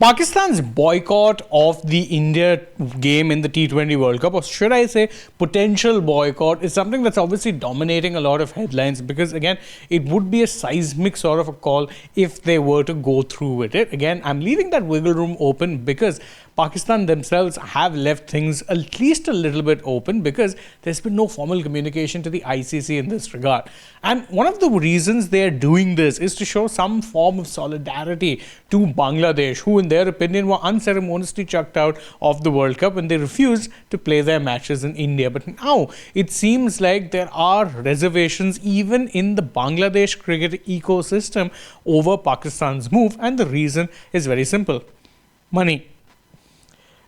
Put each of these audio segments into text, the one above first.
Pakistan's boycott of the India game in the T20 World Cup, or should I say potential boycott, is something that's obviously dominating a lot of headlines because, again, it would be a seismic sort of a call if they were to go through with it. Again, I'm leaving that wiggle room open because Pakistan themselves have left things at least a little bit open because there's been no formal communication to the ICC in this regard. And one of the reasons they're doing this is to show some form of solidarity to Bangladesh, who in their opinion were unceremoniously chucked out of the World Cup when they refused to play their matches in India. But now it seems like there are reservations even in the Bangladesh cricket ecosystem over Pakistan's move, and the reason is very simple: money.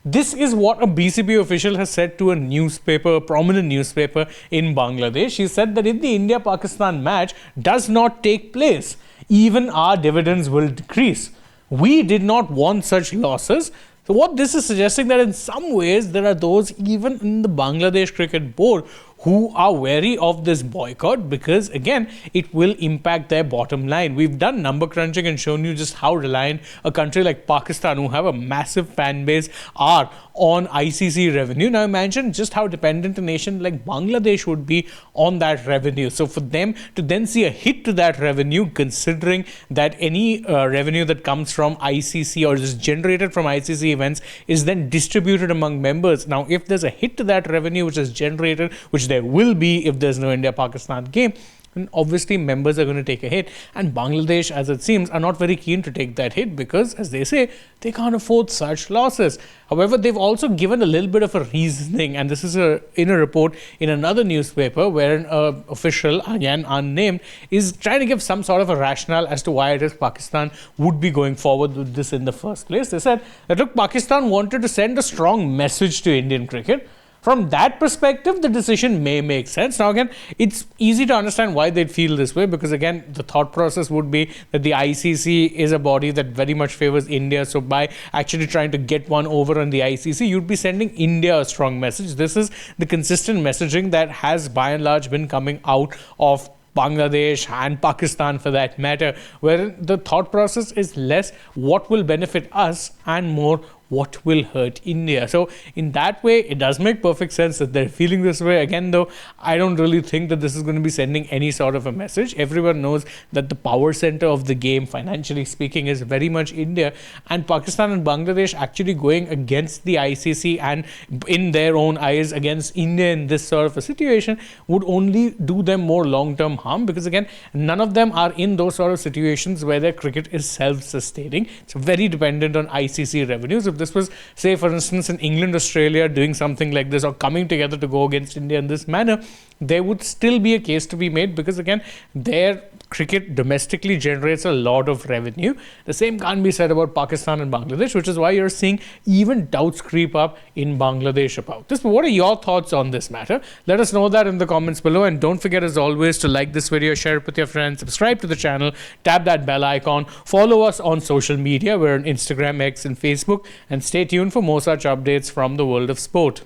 This is what a BCB official has said to a newspaper, a prominent newspaper in Bangladesh. He said that if the India-Pakistan match does not take place, even our dividends will decrease. We did not want such losses. So what this is suggesting that in some ways there are those even in the Bangladesh Cricket Board who are wary of this boycott because, again, it will impact their bottom line. We've done number crunching and shown you just how reliant a country like Pakistan, who have a massive fan base, are on ICC revenue. Now imagine just how dependent a nation like Bangladesh would be on that revenue. So for them to then see a hit to that revenue, considering that any revenue that comes from ICC or is generated from ICC events is then distributed among members. Now, if there's a hit to that revenue which is generated, which there will be if there's no India-Pakistan game, and obviously members are going to take a hit, and Bangladesh, as it seems, are not very keen to take that hit because, as they say, they can't afford such losses. However, they've also given a little bit of a reasoning, and this is in a report in another newspaper where an official, again unnamed, is trying to give some sort of a rationale as to why it is Pakistan would be going forward with this in the first place. They said that, look, Pakistan wanted to send a strong message to Indian cricket. From that perspective, the decision may make sense. Now, again, it's easy to understand why they'd feel this way because, again, the thought process would be that the ICC is a body that very much favors India. So by actually trying to get one over on the ICC, you'd be sending India a strong message. This is the consistent messaging that has, by and large, been coming out of Bangladesh and Pakistan for that matter, where the thought process is less what will benefit us and more what will hurt India. So in that way, it does make perfect sense that they're feeling this way. Again, though, I don't really think that this is going to be sending any sort of a message. Everyone knows that the power center of the game, financially speaking, is very much India, and Pakistan and Bangladesh actually going against the ICC and in their own eyes against India in this sort of a situation would only do them more long-term harm because, again, none of them are in those sort of situations where their cricket is self-sustaining. It's very dependent on ICC revenues. If this was, say, for instance, in England, Australia doing something like this or coming together to go against India in this manner, there would still be a case to be made because, again, their cricket domestically generates a lot of revenue. The same can't be said about Pakistan and Bangladesh, which is why you're seeing even doubts creep up in Bangladesh about this. But what are your thoughts on this matter? Let us know that in the comments below, and don't forget, as always, to like this video, share it with your friends, subscribe to the channel, tap that bell icon, follow us on social media. We're on Instagram, X and Facebook, and stay tuned for more such updates from the world of sport.